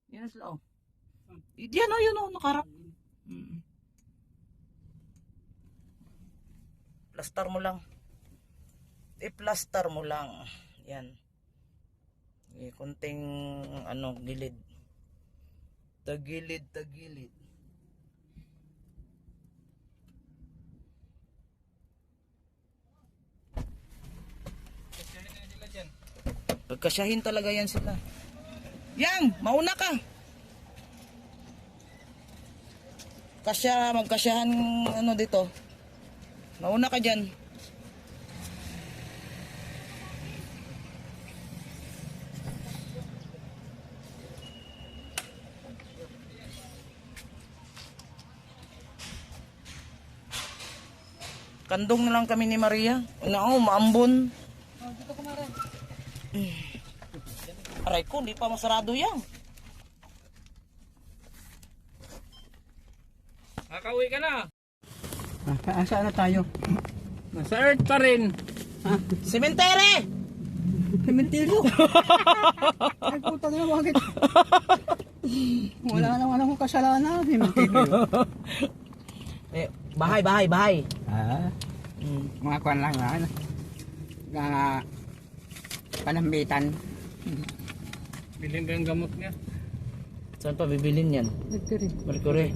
Yan na sila, oh. Yan, oh, yun, oh, nakarap. Plaster mo lang. I-plaster mo lang. Yan. Kunting, ano, gilid. Tagilid, tagilid. Pagkasyahin talaga yan sila. Yang, mauna ka. Magkasyahan ano dito. Mauna ka dyan. Kandong na lang kami ni Maria. Ano, maambon. Dito kumaran. Aray ko, di pa masarado yan. Nakauwi ka na. Saan na tayo? Nasa Earth pa rin. Sementere! Cementerio. Ay puta na bakit? Wala naman akong kasalanan. Cementerio. Bahay. Mga kwan lang na. Mga panambitan. Bilhin ba yung gamot niya? Saan pa bibilin yan? Nagkiri. Mercury.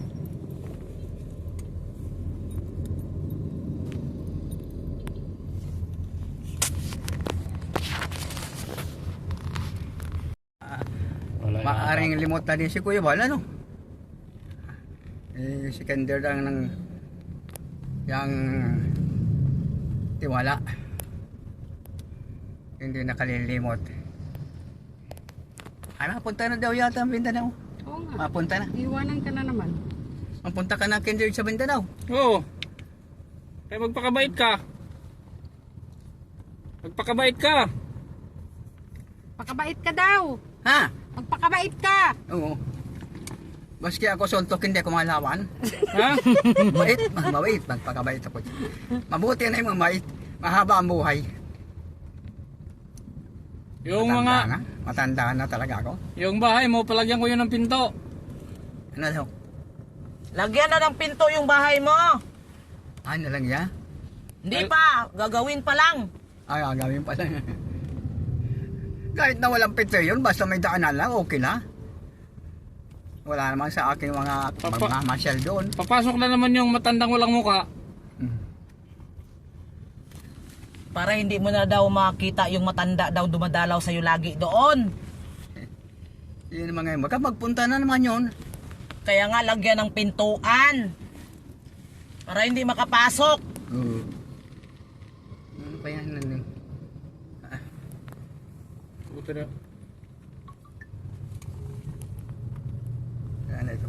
Maaring limot na din si Kuya Bala, no? Si Kender lang ng yang tiwala. Hindi nakalilimot. Mapunta na daw yata ang Mindanao. Oo nga. Mapunta na. Iwanan ka na naman. Mapunta ka na Kender sa Mindanao. Oo. Kaya magpakabait ka. Magpakabait ka. Pakabait ka daw. Ha? Magpakabait ka. Oo. Maski ako suntok, hindi ako malawan. Ha? Mabait, magpakabait ako. Mabuti na yung mabait. Mahaba ang buhay. Yung mga... Matanda na talaga ako. Yung bahay mo, palagyan ko yun ng pinto. Ano daw? Lagyan na ng pinto yung bahay mo. Ano lang ya? Hindi pa, gagawin pa lang. Ay, gagawin pa lang. Kahit na walang pinto yun, basta may daanan lang, okay na. Wala naman sa aking mga mamamasyal doon. Papasok na naman yung matandang walang muka. Para hindi mo na daw makita yung matanda daw dumadalaw sa'yo lagi doon. Yun mga yun. Magpunta na naman yun. Kaya nga lagyan ng pintuan. Para hindi makapasok. Ano pa yan? Ano? Buti na. Ano ito?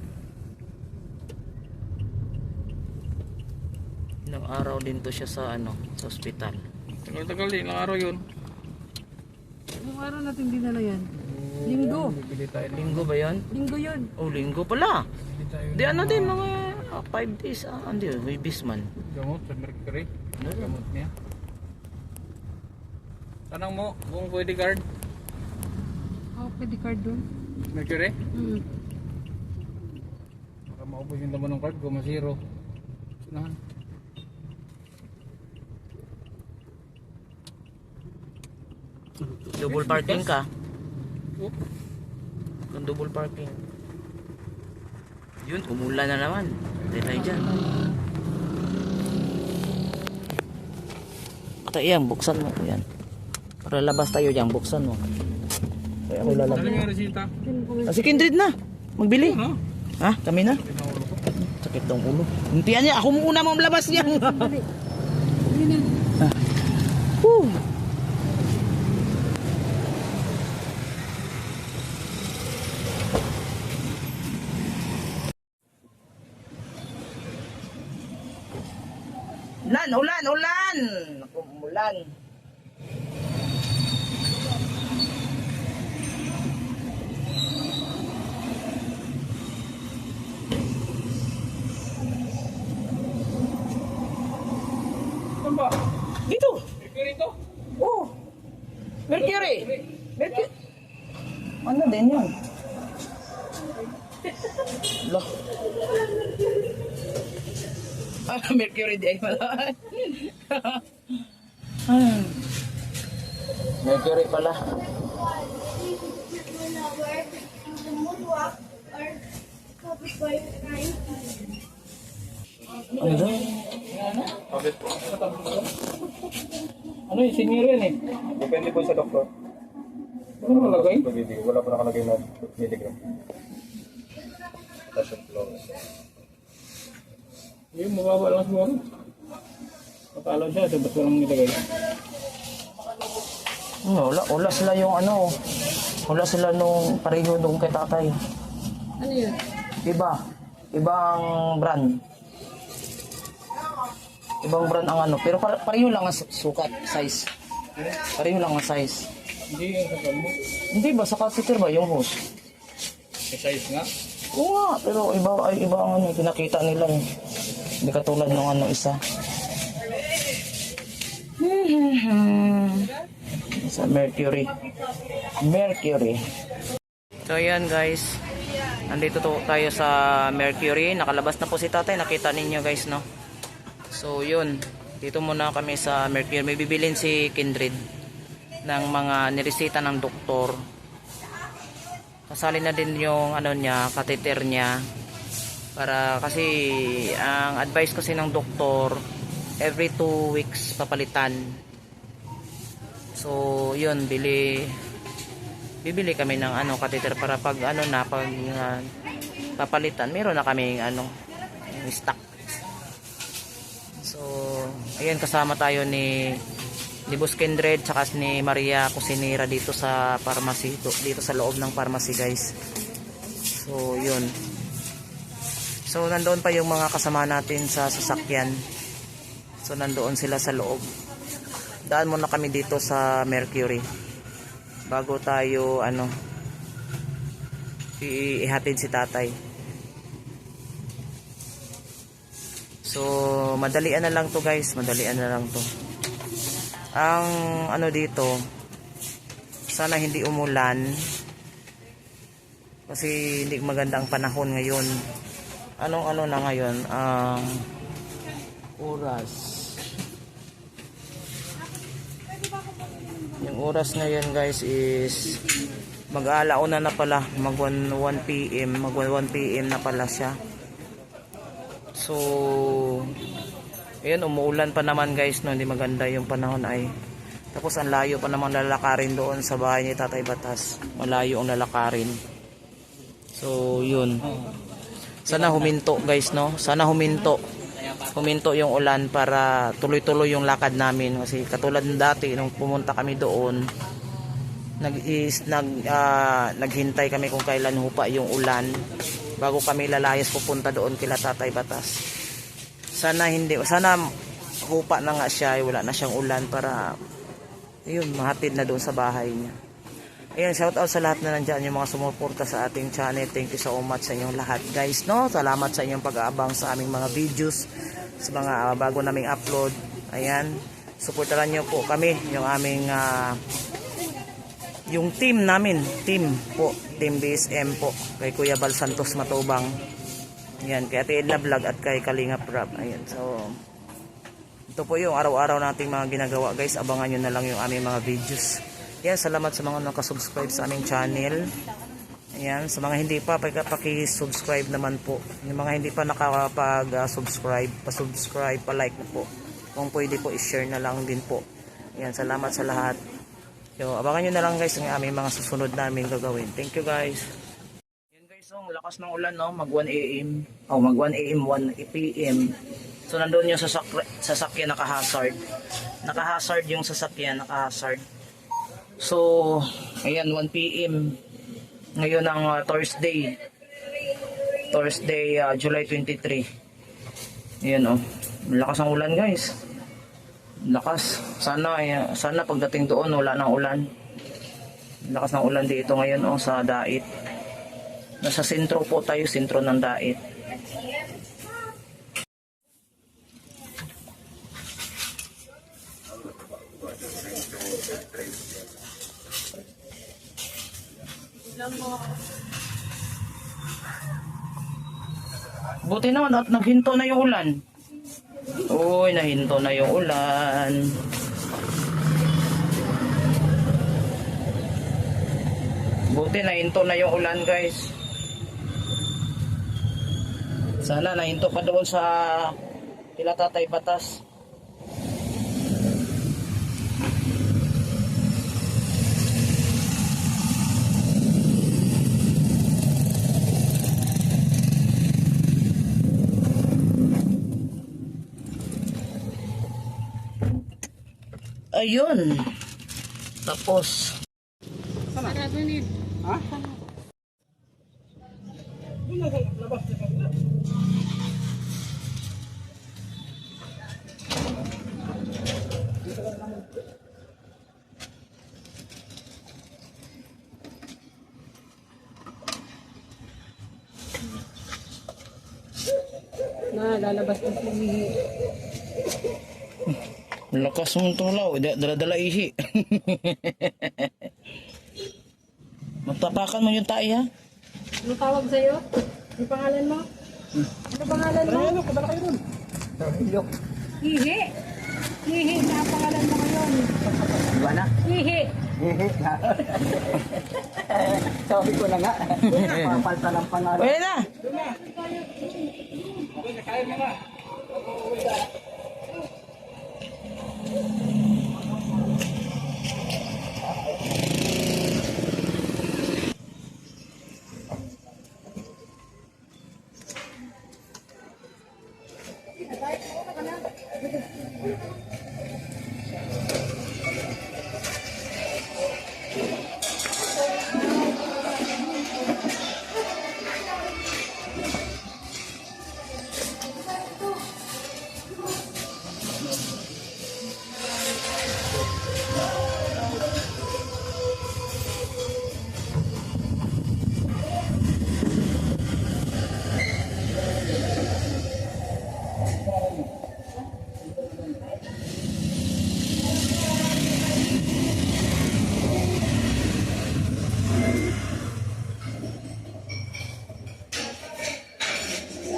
Ilang araw din to siya sa sa ospital. Tagal-tagal din, ilang araw yun. Yung araw natin dinala yan. Linggo. Bibili tayo. Linggo ba yan? Linggo yun. Oh, linggo pala. Bibili tayo Di ano din, mga 5 days. Hindi, may bisman. gamot sa Mercury. Gamot niya. Tanong mo kung pwede card. Oh, pwede card doon. Mercury? Mm. Baka maubos yung laman ng card ko, masiro. Sunahan. Double parking ka. Oh. Kung double parking. Yun, umulan na naman. Hindi tayo dyan. Yan, buksan mo. Yan. Para labas tayo dyan, buksan mo. Kaya ako lalabas. Ano yung resita? Si Kindred na. Magbili. Ano? Ha? Kami na? Sakit tong ulo. Hintian niya. Ako muna mo labas yan. Woo. Ulan! Naku, umulan. Saan ba? Dito! Mercury to? Oh! Mercury! Mercury! Ano din yun? Lo. Mercury di ay pala. Mercury pala. Ano doon? Ano yung senior yan eh? Depende po sa doktor. Ano malagay? Wala po nakalagay na milligram. Passion flow. Yung mababa lang siguro. Patalo siya, so ba't walang nilagay? Wala sila yung ano. Wala sila nung pareho nung kay tatay. Ano yun? Ibang brand. Ibang brand ang ano. Pero pareho lang ang sukat, size. Pareho lang ang size. Hindi yung sakal mo. Hindi ba? Sa catheter ba yung hose? May size nga. Oo nga. Pero iba ang ano. Pinakita nila eh. Hindi katulad ng ano isa. Sa Mercury. So yan guys. Nandito tayo sa Mercury. Nakalabas na po si tatay. Nakita ninyo guys no. So yun. Dito muna kami sa Mercury. May bibilin si Kindred ng mga niresita ng doktor. Kasali na din yung ano niya, catheter niya. Para kasi ang advice kasi ng doktor every 2 weeks papalitan. So yun, bibili kami ng ano catheter para pag ano na pag papalitan, meron na kaming ano stock. So ayun, kasama tayo ni Boss Kindred tsaka ni Maria Cusinera dito sa pharmacy, dito sa loob ng pharmacy guys. So yun. So nandoon pa yung mga kasama natin sa sasakyan. So nandoon sila sa loob. Daan muna kami dito sa Mercury bago tayo ano ihatid si tatay. So madalian na lang to guys, madalian na lang to. Ang ano dito, sana hindi umulan kasi hindi maganda ang panahon ngayon. Anong ano na ngayon ang oras. Yung oras ngayon guys is mag-aalauna na pala, mag 1 PM, mag 1 PM na pala siya. So ayun, umuulan pa naman guys no, hindi maganda yung panahon ay. Tapos ang layo pa naman lalakarin doon sa bahay ni Tatay Batas. Malayo ang lalakarin. So yun. Sana huminto guys no, sana huminto yung ulan para tuloy-tuloy yung lakad namin kasi katulad ng dati nung pumunta kami doon naghintay kami kung kailan hupa yung ulan bago kami lalayas pupunta doon kila Tatay Batas. Sana hupa na nga siya, wala na siyang ulan para yun, mahatid na doon sa bahay niya. Ayan, shout out sa lahat na nandyan, yung mga sumuporta sa ating channel. Thank you so much sa inyong lahat guys no. Salamat sa inyong pag-aabang sa aming mga videos, sa mga bago naming upload. Ayan, suportahan nyo po kami, yung aming yung team namin, team BSM po, kay Kuya Bal Santos Matubang. Ayan, kay Ate Edna Vlog at kay Kalinga Prab. Ayan, so ito po yung araw-araw nating mga ginagawa guys. Abangan nyo na lang yung aming mga videos. Ayan, salamat sa mga nakasubscribe sa aming channel. Ayan, sa mga hindi pa, paki-subscribe naman po. Yung mga hindi pa nakakapag-subscribe, pa-subscribe, pa-like na po. Kung pwede po, i-share na lang din po. Ayan, salamat sa lahat. So, abangan nyo na lang guys ang aming mga susunod namin gagawin. Thank you guys. Ayan guys, ang lakas ng ulan no, mag 1 AM. Mag 1 AM, 1 PM. So, nandun yung sasakyan naka-hazard. Naka-hazard yung sasakyan, naka-hazard. So, ayan, 1 PM. Ngayon ang Thursday, July 23. Ayan oh. Lakas ang ulan guys. Lakas. Sana pagdating doon wala nang ulan. Lakas ng ulan dito ngayon oh, sa Dait. Nasa sentro po tayo, sentro ng Dait. Buti naman at naghinto na yung ulan. Uy, nahinto na yung ulan. Buti nahinto na yung ulan, guys. Sana nahinto pa doon sa kila Tatay Batas. Ayun. Tapos Sarado ni. Na lalabas na si lakas mong tulaw, dala-dala ihi. Magtapakan mo yung tae, ha? Ano tawag sa'yo? Ano pangalan mo? Ano pangalan mo? Ano, kadala kayo dun. Hihi. Hihi na ang pangalan mo ngayon. Diba na? Hihi. Sabi ko na nga. Papalta ng pangalan. Pwede na!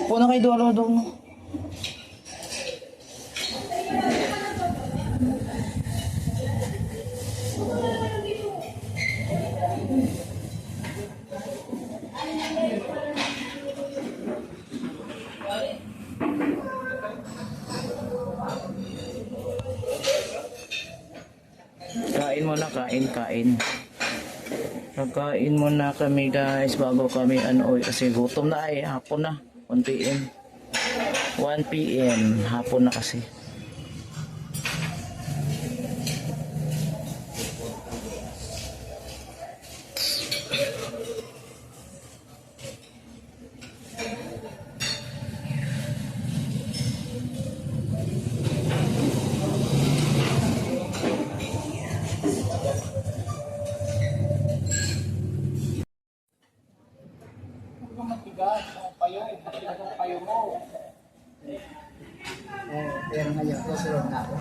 Puna kay Dolo doon. Kain muna, kain. Kakain muna kami, guys, bago kami kasi gutom na ay hapon na. 1 PM. 1 PM. Hapon na kasi. Pero ngayon, susunod na ako.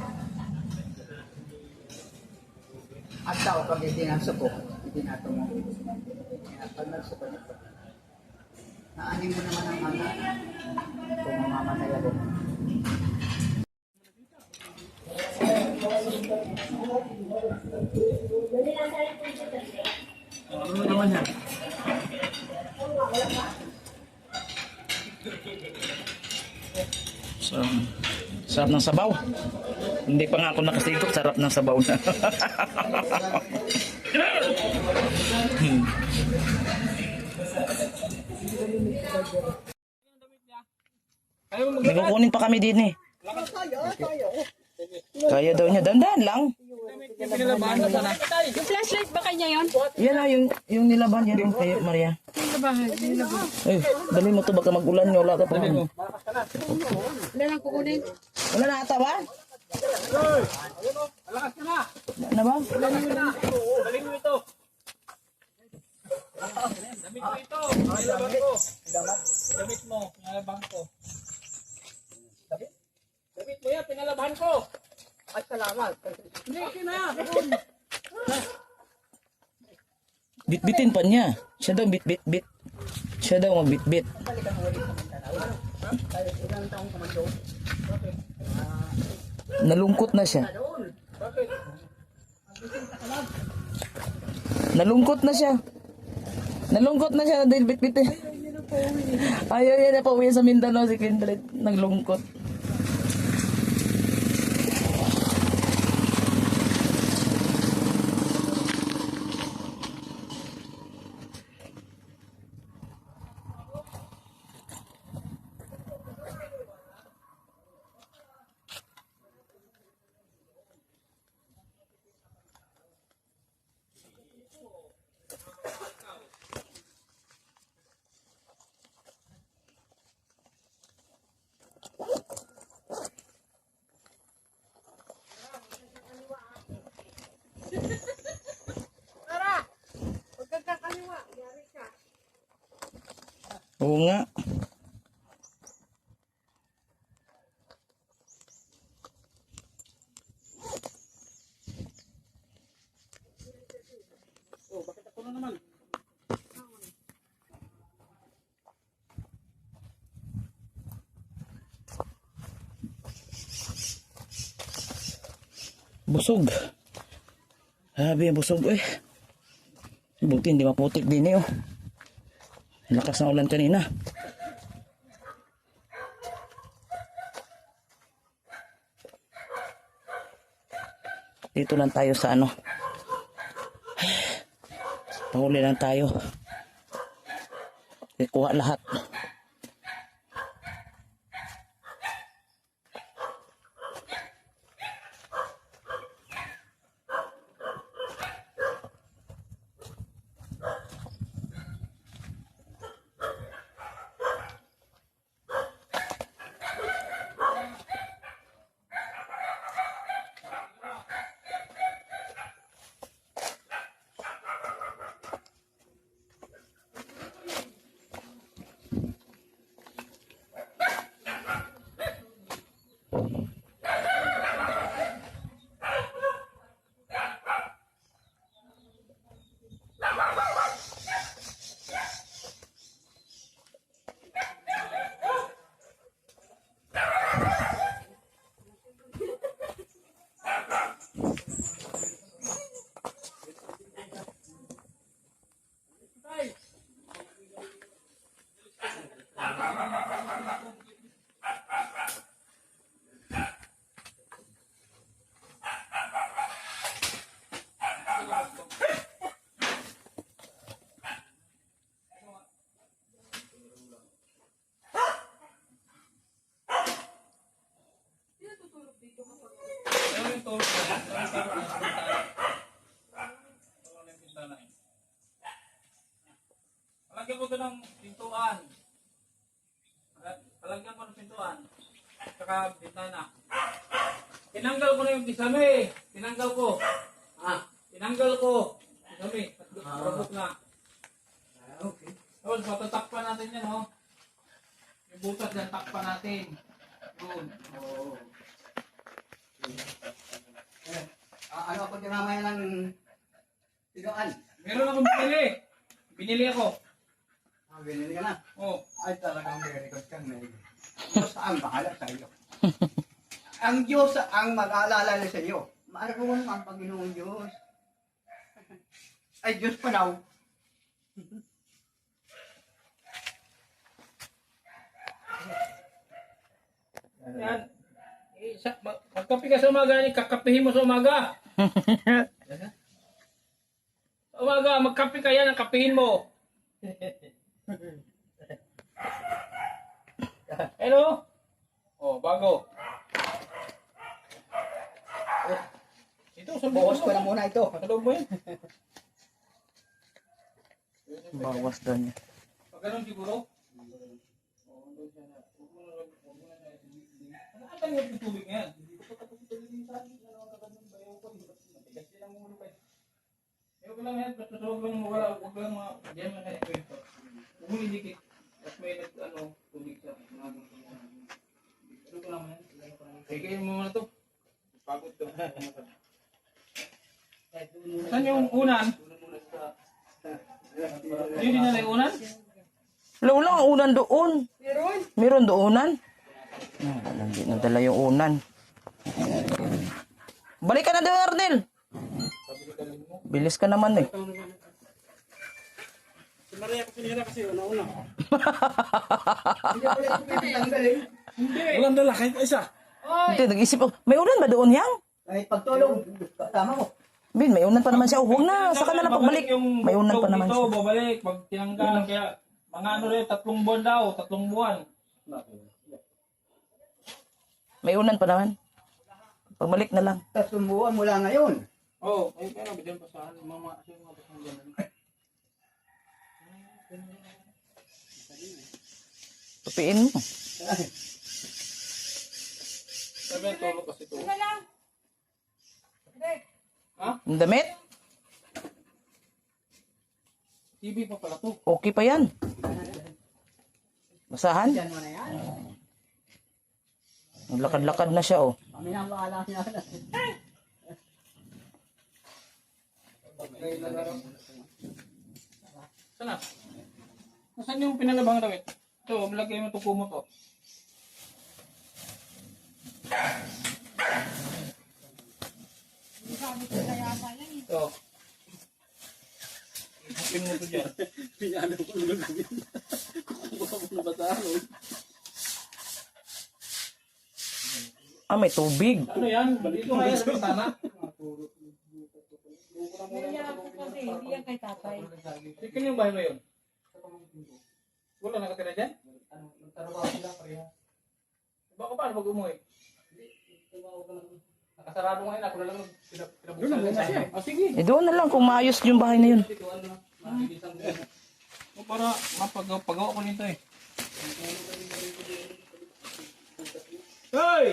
At tao, pag itinasok ko, itinato mo. Pag nagsukot ito, naanin mo naman ang mga kung mamamatay ako. Ano naman yan? So, sarap ng sabaw. Hindi pa nga ako nakasikot, sarap ng sabaw na. May kukunin pa kami din eh. Kaya daw niya, dandan lang. Yung flashlight ba kanya yun? Yan na, yung nilaban yan, yung kayo, Maria. Nilaban. Ay, dali mo to, baka magulan nyo, wala ka pa. Wala lang kukunin. Wala na ata ba? Na ba? Dalhin mo ito. Damit mo ito. Nalabang ko. Damit mo. Nalabang ko. Damit mo yan. Pinalabahan ko. Ay, salamat. Hindi, kina. Bit-bitin pa niya. Siya daw bit-bit-bit. Siya daw magbitbit. Balikan mo ulit sa Mindanao. Tayo ilang taong ka man doon. Nalungkot na siya. Doon. Nalungkot na siya. Nalungkot na siya dahil bitbit eh. Ayaw yan na pauwi sa Mindanao si Kindred. Naglungkot. Huwag kang kakaliwa. Yari ka. Oo nga. Busog. Sabi yung busog eh. Buti hindi maputik din eh oh. Lakas ng ulan kanina. Dito lang tayo sa ano. Pahuli lang tayo. Ikuha lahat. Palagyan mo ito ng pintuan. Palagyan mo ng pintuan. Saka bintana. Tinanggal ko na yung kisame. Tinanggal ko. Tinanggal ko. Kisame. Rabot na. Okay. Tapos matatakpan natin yan, oh. Yung butas yan, takpan natin. Yun. Oo. Ano ako dinamay ng tinuan? Meron akong binili. Binili ako. Binili ka na. Oh. Ay talagang may record kang may Diyos ang bahala sa iyo. Ang Diyos ang mag-aalala sa iyo. Maarawan ang Panginoong Diyos. Ay Diyos pa daw. Yan. Magkape ka sa umaga, kakapihin mo sa umaga. Sa umaga, magkape ka yan, ang kapihin mo. Hello? Oh, bago. Ito, sa Bukas ko na muna ito. Katulog mo yan. Bawas daw niya. Pag ganun siguro. Ano yung tubig nga yan? Hindi ko pa tapos ito din sa akin. Ano ang kagandang bayaw ko? Matigas din ang ulo pa eh. Ayaw ko lang yan. Basta huwag lang mawala. Huwag lang mga... Diyan lang na ito. Huwag mo idikit. At may tubig sa mga ano ko naman yan. Sige mo muna to. Pagod to. Saan yung unan? Yun din na yung unan? Wala ang unan doon. Meron. Meron doonan? Hindi nadala yung unan. Balik ka na doon, Arnel. Bilis ka naman eh. Si Maria ko sinira kasi una-una. Hindi pala ito tanggalin. Walang dala, kahit isa. Hindi, nag-isip ako. May unan ba doon yang? Ay, pagtulong, tama mo. Bin, may unan pa naman siya. Huwag na, saka na lang pagbalik. May unan pa naman dito, siya. babalik, pag tinanggal, kaya mga ano rin, 3 buwan daw, 3 buwan. May unan pa naman. Pagbalik na lang. 3 buwan mula ngayon. Oo, ay kaya bigyan pa sa mga pasang dyan. Tupiin mo. Sabi ang tulog kasi ito. Ano lang? Ang damit? TV pa pala to. Okay pa yan. Basahan? Yan mo na yan. Naglakad-lakad na siya, oh. Kami na bahala niya. Sana? Nasaan yung pinalabang damit? Ito, malagay mo itong kumot, oh. Ito. Hapin mo ito dyan. Pinalo ko na gawin. Kukuha mo na basahan. Ah, may tubig. Ano yan? Dito kaya sa bintana? Kasi hindi yan kay tatay. Sikin yung bahay mo yun? Wala nakatira dyan? Nagtrabaho sila pareha. Baka paano mag umuwi? Nakasarado ngayon ako na lang pinabuksan na siya. Ah, sige. Eh, doon na lang kung maayos yung bahay na yun. O, para mapagawa ko nito eh. Hoy!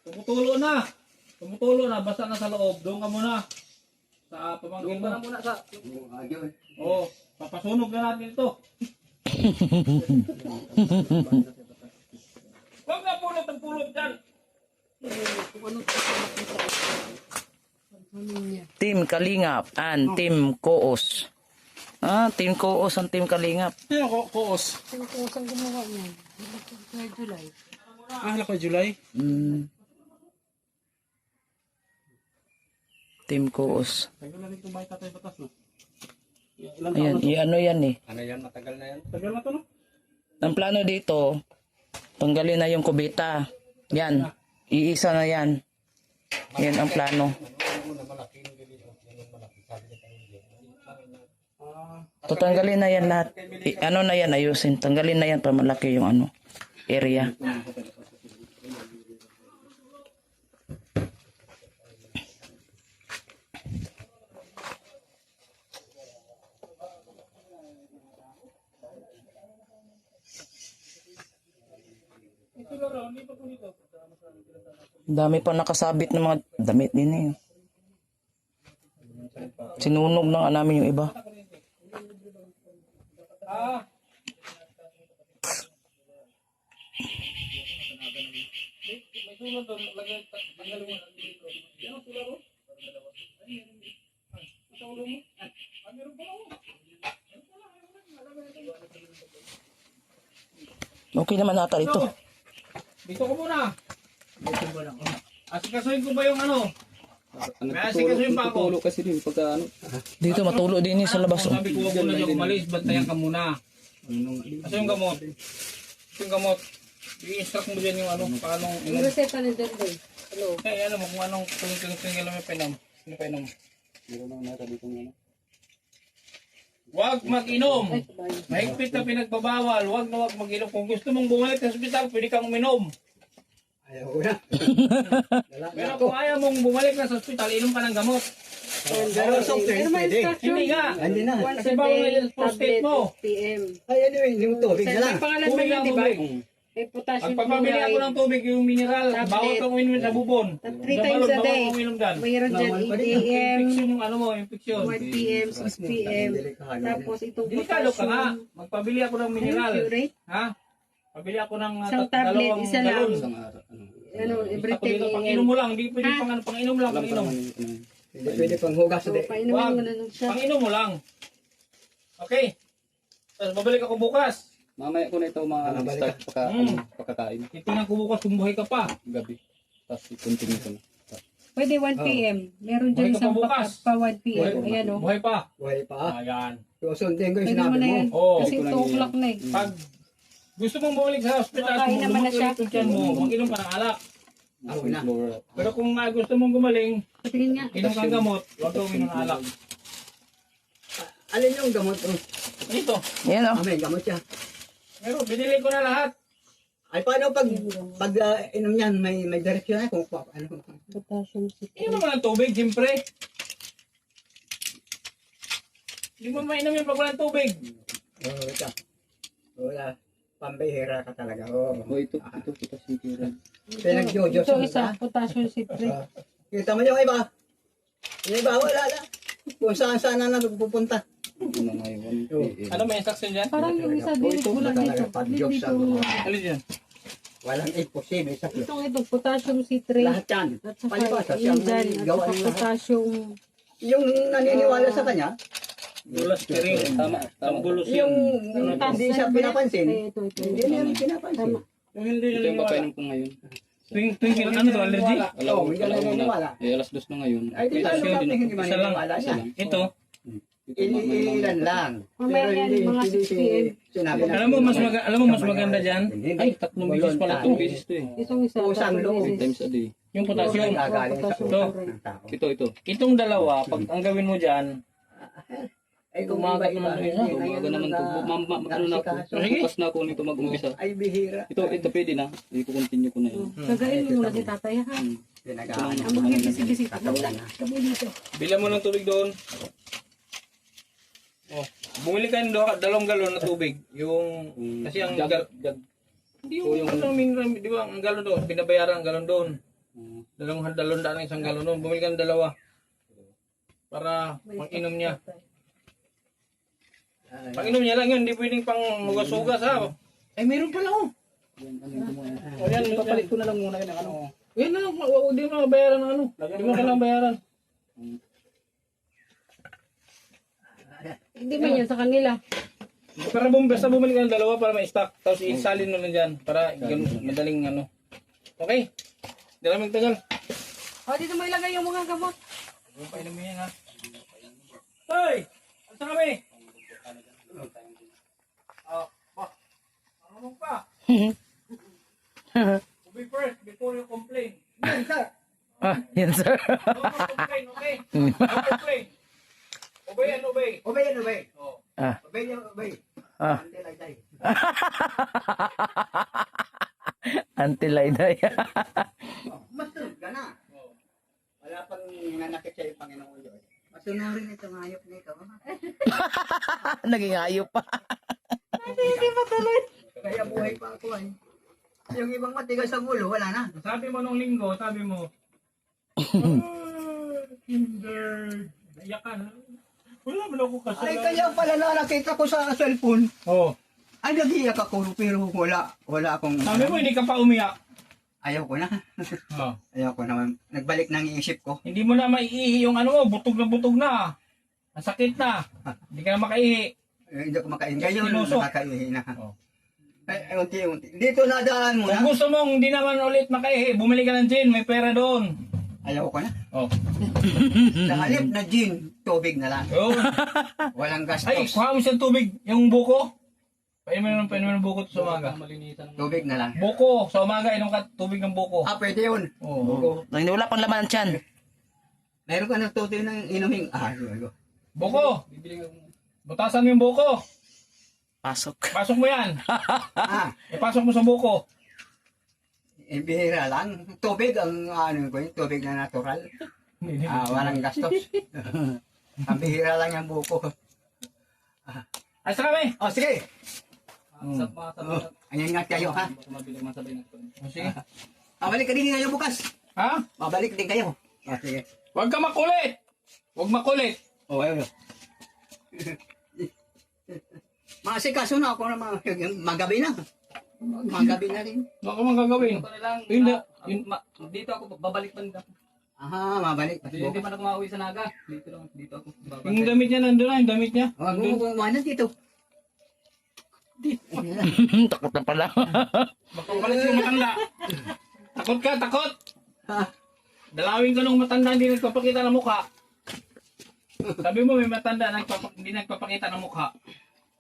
Tumutulo na! Tumutulo na, basta na sa loob. Doon ka muna. Sa pamangkin mo. Muna sa... Oo, papasunog na natin ito. Huwag na pulot ang pulot dyan. Team Kalingap and Team Koos. Ah, Team Koos and Team Kalingap. Sino ko? Koos. Yung kusang gumawa niyan. Kaya July. Ah, hala ko July. Team Koos. Tagal na rin kumain tatay batas, no? Ayan, ano yan eh. Ano yan? Matagal na yan? Tagal na to, no? Ang plano dito, tanggalin na yung kubita. Yan, iisa na yan. Yan ang plano. Tatanggalin na yan lahat. Ano na yan, ayusin. Tanggalin na yan para malaki yung ano, area. Dami pa nakasabit ng mga damit din eh. Sinunog na nga namin yung iba. Ah! May tulad doon. Tanggalin mo. Yan ang tulad doon. Sa ulo mo. Ah, meron pa ako. Okay naman nata ito. Dito ko muna. Asikasuhin ko ba yung ano? May asikasuhin pa ako. Tulo kasi din pagka ano. Dito matulo din eh sa labas. Oh. Sabi ko, huwag mo na dyan umalis. Bantayan ka muna. Kasi yung gamot. Yung gamot. I-instruct mo dyan yung ano. Paano Yung inom. reseta ni Derby. Hello. Kaya alam mo kung anong tingin lang may painom. Ano painom? Meron nang nata dito ng ano. Huwag mag-inom. Ay, kumain. Mahigpit na pinagbabawal. Huwag na huwag mag-inom. Kung gusto mong bumalik sa ospital, pwede kang uminom. Ayaw ko na. Pero kung ayaw mong bumalik na sa ospital, inom ka ng gamot. Pero something, Pero may pwede. instruction. Hindi nga. Hindi na. Once Kasi a bawal na day, yung prostate tablet, mo. 6 p.m. Ay, anyway, yung tubig na Sa lang. may pangalan mo Tubig yun, lang di ba? tubig. May potassium Pagpapamili ako ng chloride. tubig, yung mineral, Tablet. bawal kang uminom sa bubon. 3 times a day. Bawal kang uminom dyan. Mayroon dyan 8 a.m., Infection yung ano mo, infection. 1 p.m., 6 p.m. Tapos itong Delikado ka nga. potassium. Magpabili ako ng mineral. Curate. Ha? Pabili ako ng Isang tablet, dalawang isa lang. galon. Ano, every Ako 10 dito, a.m. pang-inom mo lang. Hindi pwede pang-inom lang, pang-inom. Hindi pwede pang hugas. So, Hindi. painumin mo na nun siya. Pang-inom mo lang. Okay. Tapos babalik ako bukas. Mamaya ko na ito start pagkakain. Titingnan ko bukas kung buhay ka pa. Gabi. Tapos i-continue ko na. Pwede 1 p.m. Meron Buhay dyan ka pa isang bukas. pa 1 p.m. Ayan o. Buhay pa. Buhay pa. Ayan. Susundin ko yung Pwede mo sinabi na mo. yan. Oo. Kasi 2 o'clock na eh. Pag gusto mong bumalik sa hospital, Kumakain kung naman na siya. lumaki ulit yung tiyan mo, mag-inom ka ng alak. Ako na. Pero kung gusto mong gumaling, Patingin nga. inom kang gamot, huwag kang uminom ng alak. Alin yung gamot? Ito. Yan o. May gamot siya. Pero binili ko na lahat. Ay, paano pag inom yan, may direksyon na kung ano. Potassium Inom citrate. naman ng tubig, siyempre. Hindi mo mainom yan pag walang tubig. Oo, ito. Wala. Pambihira ka talaga. Oo. Ito sintiran. Pinag-jojos Ito mo isa, ka. potassium citrate. Kita mo yung iba. Yung iba, wala na. Kung saan na pupunta. Ano na ngayon? Ano may instruction dyan? Parang yung isa din, kulang dito. Dito. Ano dyan? Walang imposible sa iyo. Ito, potassium citrate. Lahat yan. At saka Palibasa, siya yun ang dyan. At gawa saka ng lahat. potassium. Yung naniniwala sa kanya, Bulas piring. Tama. Tambulos yung tas- hindi siya pinapansin, Eh, ito. hindi niya rin pinapansin. Tama. Yung hindi Ito yung papainom ko ngayon. Tuwing ano to, allergy? Oo, hindi ka naniniwala. Alas 2 na ngayon. Ay, di lalo Potassium ka din. hindi Isa lang. maniniwala siya. Ito. Ilan lang. Mamaya Pero yan, hindi, mga hindi 6 p.m. sinabi na. Alam mo mas maganda dyan? Ay, 3 beses pala ito. 2 beses to eh. Itong isa. Pusang loob. 3 times a day. Yung potassium. Gagaling sa Potassium utak citrate. ng tao. Ito. Itong dalawa, pag ang gawin mo dyan, Ay, kung Umagat iba-iba, naman hindi ito. na yan Umaga naman to. Ano na ako? Sige. Bukas na ako nito mag-umpisa. Ay, bihira. Ito pwede na. I-continue ko na yun. Gagain mo muna si tatay ha. Pinagaan. Ang mga bisig-bisig. Katawalan na. Kamo dito. bilang mo ng tubig doon. Oh, bumili ka ng 2 galon na tubig. Yung, kasi ang Jag. hindi yung ano, di ba, ang galon doon, binabayaran ang galon doon. Dalawang daan ang isang galon doon. Bumili ka ng 2. Para mag-inom niya. Pag-inom niya lang yun, hindi pwedeng pang mugas-ugas ha. Ay, meron pala oh. O yan, Papalit ko na lang muna yun. Ano? yan na, hindi mo na bayaran ng ano. Hindi mo kailangan bayaran. Hindi man yan sa kanila. Para basta bumili ka ng 2 para ma-stock. Tapos isalin mo lang dyan para ganun, madaling ano. Okay? Hindi lang magtagal. O, dito mo ilagay yung mga gamot. Huwag pa inumin yan ha. Hoy! Asa kami? Ano pa? Be first before you complain. Ah, yan sir. Don't complain, okay? Don't complain. Obey and obey. Obey and obey. Oh. Ah. Obey and obey. Ah. Until I die. Anti-liday. Masunod ka na. Wala pang nanakit sa yung Panginoon Diyos. Masunurin itong hayop na ito. Naging ayop pa. Hindi pa tuloy. Kaya buhay pa ako ay. Yung ibang matigas sa ulo, wala na. Sabi mo nung linggo, sabi mo, Kinder. Iyak ka na. Wala mo na ako Ay, kasalanan. kaya pala na nakita ko sa cellphone. Oh. Ay, nag-iyak ako, pero wala akong... Sabi mo, hindi ka pa umiyak. Ayaw ko na. Oh. Ayaw ko naman. Nagbalik ng isip ko. Hindi mo na maiihi yung ano mo, butog na. Ang sakit na. Hindi ka na makaihi. Hindi ako makain. Ngayon, Sinusok. nakakaihi na. Oh. Ay, unti-unti. Dito nadaan mo na. Kung gusto mong hindi naman ulit makaihi, bumili ka ng gin, may pera doon. Ayaw ko na. Oh. Sa halip na gin, tubig na lang. Oh. Walang Ay, gastos. kuha mo siyang tubig, yung buko. Painumin ng buko sa umaga. Tubig na lang. Buko, sa umaga, inom ka tubig ng buko. Ah, pwede yun. Oo. Hindi wala pang laman tiyan. Meron ka nagtutoy ng inuming. Ah, yun. Buko! Butasan mo yung buko. Pasok. Pasok mo yan. Ah, Ipasok mo sa buko. bihira lang. Tubig ang ano ko yun, tubig na natural. Ah, walang gastos. Ang bihira lang yung buko. Asa kami? Oh, sige. Hmm. Oh, ingat kayo ha. Sige. Babalik ka din kayo bukas. Ha? Babalik din kayo. Ah, sige. Huwag ka makulit. Huwag makulit. Oh, ayun. Masikaso na ako na magabi na. Magabi na rin. Huwag ka magagawin. Ito na lang. Hindi. Dito ako babalik banda. Aha, mabalik. Hindi pa ako mauwi sa Naga. Dito ako. Yung damit niya nandun na, yung damit niya. Huwag mo kumanan dito. Takot na pala. Baka umalis yung matanda. Takot ka, takot. Ha? Dalawin ka nung matanda, hindi nagpapakita ng mukha. Sabi mo may matanda, hindi nagpapakita ng mukha.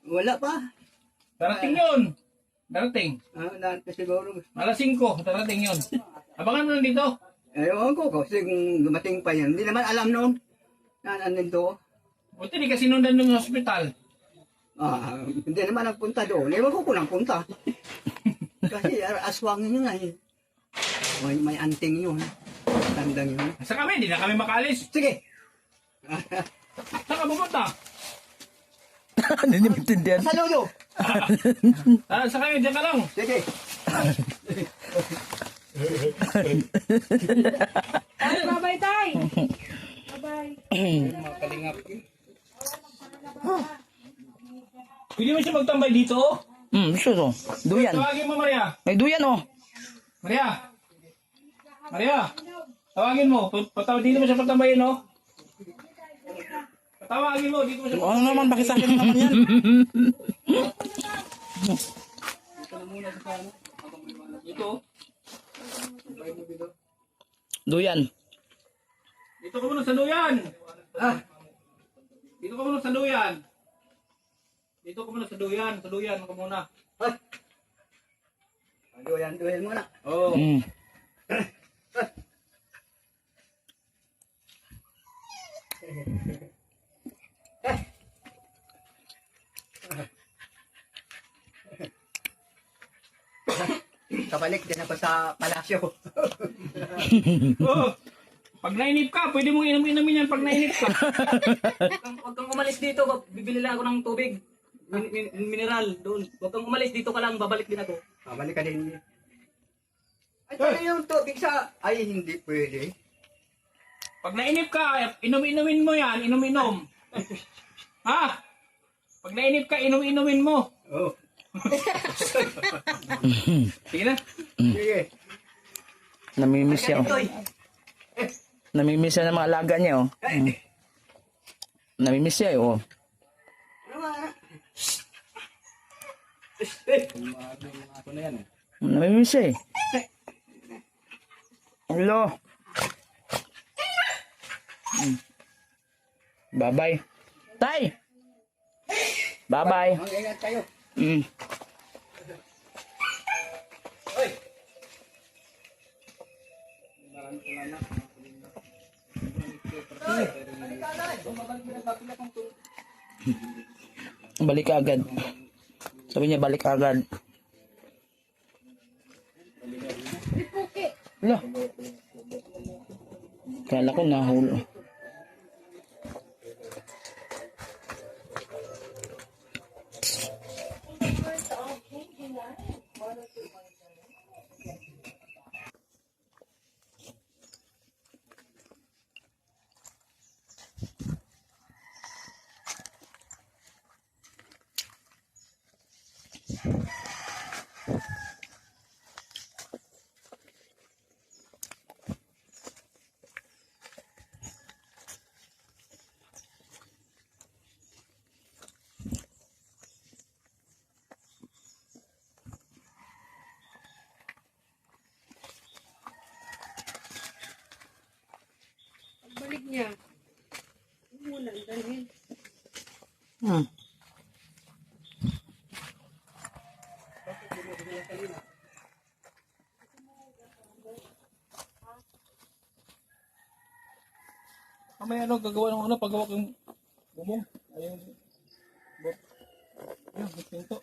Wala pa. Darating yun. Darating. Dahil pa siguro. Alas 5, darating yun. Abangan mo lang dito. Ewan ko kasi kung dumating pa yan. Hindi naman alam noon. Nandito. Buti di kasi nundan ng hospital. Hindi naman nagpunta doon. Ewan ko kung nagpunta. Kasi aswangin yun nga eh. May anting yun. Tandang yun. Sa kami, hindi na kami makalis. Sige. Saan ka pupunta? Hindi niya maintindihan. Saludo. Sa kami, diyan ka lang. Sige. Ay, bye-bye, tay! Bye-bye. Mga kalingap. Pwede mo siya magtambay dito? Gusto to. Duyan. Tawagin mo, Maria. May duyan oh. Maria. Maria. Tawagin mo. Dito mo siya patambayin, no? Patawagin mo. Dito mo siya Ano naman, bakit sa akin naman yan? Dito. Duyan. Dito ka muna sa luyan. Dito ka muna sa luyan. Dito ka muna sa luyan. Sa luyan ka muna. Duyan muna. Oo. Mm. Kabalik din ako sa palasyo. Oo. Pag nainip ka, pwede mong inom-inumin yan pag nainip ka. Huwag kang umalis dito. Bibili lang ako ng tubig. Mineral doon. Huwag kang umalis dito ka lang. Babalik din ako. Kabalik ka din. Ay, talaga yung tubig sa... Ay, hindi pwede. Pag nainip ka, inom-inumin mo yan. Inom-inom. Ha? Pag nainip ka, inom-inumin mo. Oh. Sige na. Sige. Namimiss siya oh. Namimiss siya ng mga alaga niya oh. Namimiss siya oh. Ako na yan eh. Namimiss siya eh. Hello. Bye-bye. Tay! Bye-bye. Mag-ingat kayo. Mm. Balik agad. Sabi niya balik agad. Wala. Kala ko nahulog. Balik niya. Muna, dalhin. Hmm. May ano, gagawa ng ano, paggawa ng bumong. Ayun. Ayun, pinto.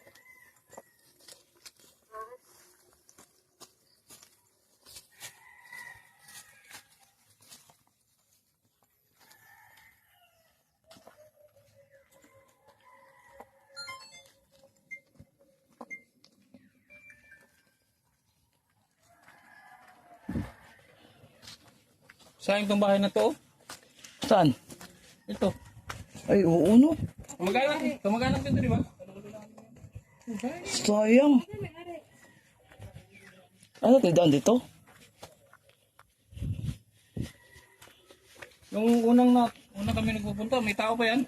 Saan itong bahay na to? Saan? Ito. Ay, oo no. Kamag-anak dito, di ba? Sayang. Ano tildaan dito? Yung unang kami nagpupunta, may tao pa yan.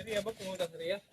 Siriya ba? Pumunta sa Siriya?